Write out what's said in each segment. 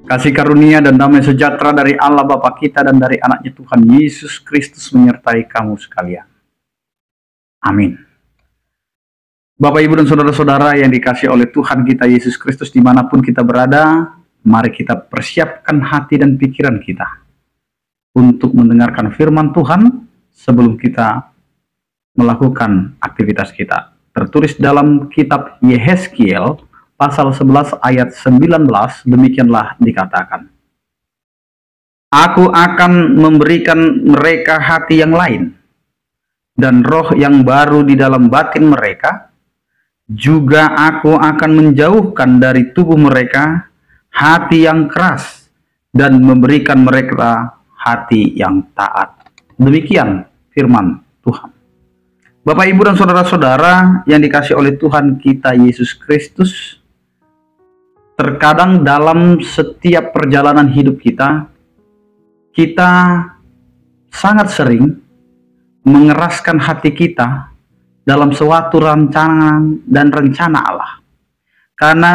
Kasih karunia dan damai sejahtera dari Allah Bapa kita dan dari anaknya Tuhan Yesus Kristus menyertai kamu sekalian. Amin. Bapak, Ibu, dan saudara-saudara yang dikasihi oleh Tuhan kita Yesus Kristus dimanapun kita berada, mari kita persiapkan hati dan pikiran kita untuk mendengarkan firman Tuhan sebelum kita melakukan aktivitas kita. Tertulis dalam kitab Yehezkiel pasal 11 ayat 19, demikianlah dikatakan. Aku akan memberikan mereka hati yang lain, dan roh yang baru di dalam batin mereka. Juga aku akan menjauhkan dari tubuh mereka hati yang keras, dan memberikan mereka hati yang taat. Demikian firman Tuhan. Bapak, Ibu, dan saudara-saudara yang dikasihi oleh Tuhan kita Yesus Kristus, terkadang dalam setiap perjalanan hidup kita, kita sangat sering mengeraskan hati kita dalam suatu rancangan dan rencana Allah. Karena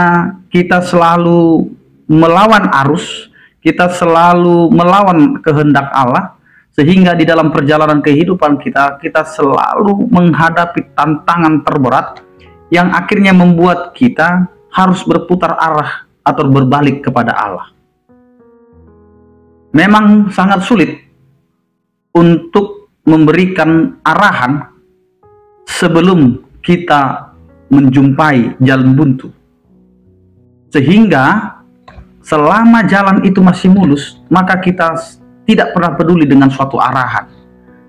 kita selalu melawan arus, kita selalu melawan kehendak Allah, sehingga di dalam perjalanan kehidupan kita, kita selalu menghadapi tantangan terberat yang akhirnya membuat kita harus berputar arah atau berbalik kepada Allah. Memang sangat sulit untuk memberikan arahan sebelum kita menjumpai jalan buntu. Sehingga selama jalan itu masih mulus, maka kita tidak pernah peduli dengan suatu arahan.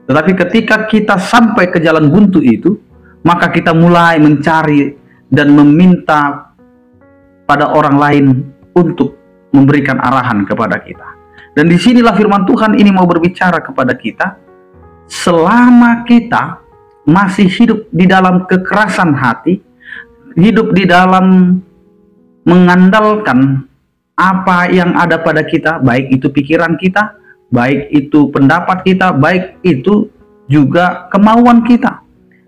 Tetapi ketika kita sampai ke jalan buntu itu, maka kita mulai mencari dan meminta pada orang lain untuk memberikan arahan kepada kita. Dan disinilah firman Tuhan ini mau berbicara kepada kita. Selama kita masih hidup di dalam kekerasan hati, hidup di dalam mengandalkan apa yang ada pada kita, baik itu pikiran kita, baik itu pendapat kita, baik itu juga kemauan kita.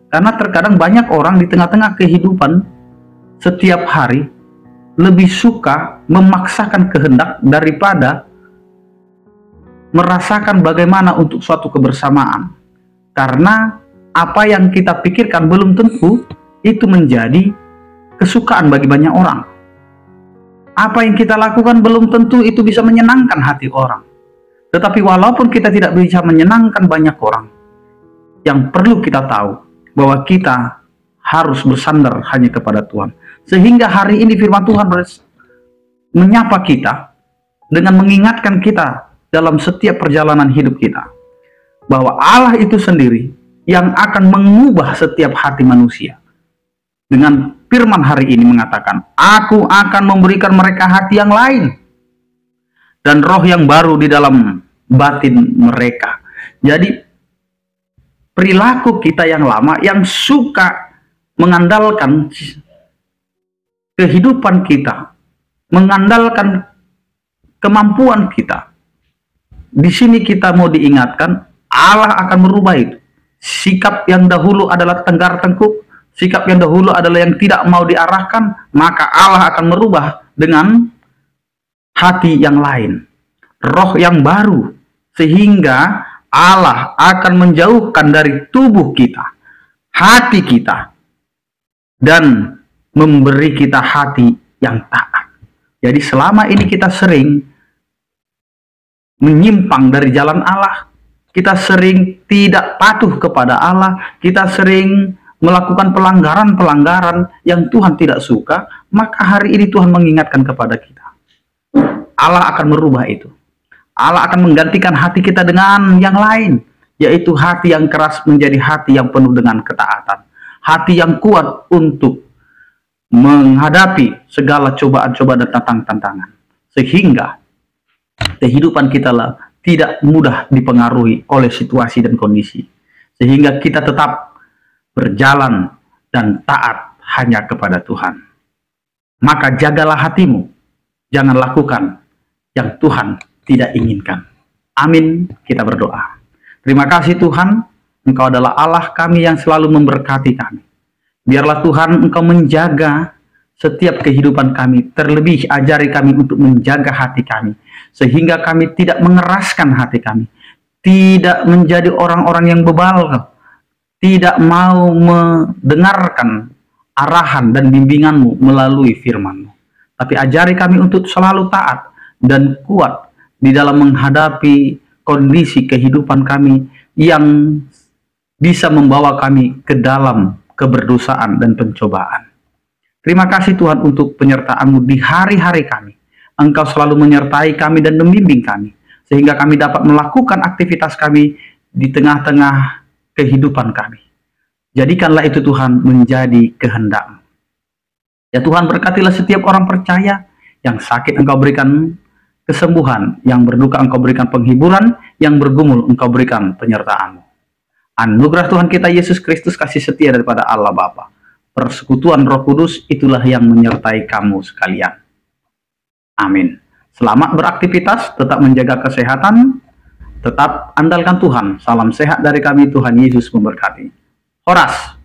Karena terkadang banyak orang di tengah-tengah kehidupan setiap hari lebih suka memaksakan kehendak daripada merasakan bagaimana untuk suatu kebersamaan. Karena apa yang kita pikirkan belum tentu itu menjadi kesukaan bagi banyak orang. Apa yang kita lakukan belum tentu itu bisa menyenangkan hati orang. Tetapi walaupun kita tidak bisa menyenangkan banyak orang, yang perlu kita tahu bahwa kita harus bersandar hanya kepada Tuhan. Sehingga hari ini firman Tuhan menyapa kita dengan mengingatkan kita dalam setiap perjalanan hidup kita, bahwa Allah itu sendiri yang akan mengubah setiap hati manusia. Dengan firman hari ini mengatakan, aku akan memberikan mereka hati yang lain, dan roh yang baru di dalam batin mereka. Jadi perilaku kita yang lama, yang suka mengandalkan kehidupan kita, mengandalkan kemampuan kita, di sini kita mau diingatkan, Allah akan merubah itu. Sikap yang dahulu adalah tenggar tengkuk, sikap yang dahulu adalah yang tidak mau diarahkan, maka Allah akan merubah dengan hati yang lain, roh yang baru, sehingga Allah akan menjauhkan dari tubuh kita, hati kita, dan memberi kita hati yang taat. Jadi selama ini kita sering menyimpang dari jalan Allah, kita sering tidak patuh kepada Allah, kita sering melakukan pelanggaran-pelanggaran yang Tuhan tidak suka, maka hari ini Tuhan mengingatkan kepada kita. Allah akan merubah itu. Allah akan menggantikan hati kita dengan yang lain, yaitu hati yang keras menjadi hati yang penuh dengan ketaatan. Hati yang kuat untuk menghadapi segala cobaan-cobaan dan tantangan. Sehingga kehidupan kita tidak mudah dipengaruhi oleh situasi dan kondisi. Sehingga kita tetap berjalan dan taat hanya kepada Tuhan. Maka jagalah hatimu, jangan lakukan yang Tuhan tidak inginkan. Amin, kita berdoa. Terima kasih Tuhan, Engkau adalah Allah kami yang selalu memberkati kami. Biarlah Tuhan Engkau menjaga setiap kehidupan kami. Terlebih ajari kami untuk menjaga hati kami, sehingga kami tidak mengeraskan hati kami, tidak menjadi orang-orang yang bebal, tidak mau mendengarkan arahan dan bimbingan-Mu melalui firman-Mu. Tapi ajari kami untuk selalu taat dan kuat di dalam menghadapi kondisi kehidupan kami yang bisa membawa kami ke dalam keberdosaan dan pencobaan. Terima kasih Tuhan untuk penyertaan-Mu di hari-hari kami. Engkau selalu menyertai kami dan membimbing kami, sehingga kami dapat melakukan aktivitas kami di tengah-tengah kehidupan kami. Jadikanlah itu Tuhan menjadi kehendak-Mu. Ya Tuhan, berkatilah setiap orang percaya. Yang sakit Engkau berikan kesembuhan, yang berduka Engkau berikan penghiburan, yang bergumul Engkau berikan penyertaan-Mu. Anugerah Tuhan kita Yesus Kristus, kasih setia daripada Allah Bapa, persekutuan Roh Kudus, itulah yang menyertai kamu sekalian. Amin. Selamat beraktivitas, tetap menjaga kesehatan, tetap andalkan Tuhan. Salam sehat dari kami, Tuhan Yesus memberkati. Horas.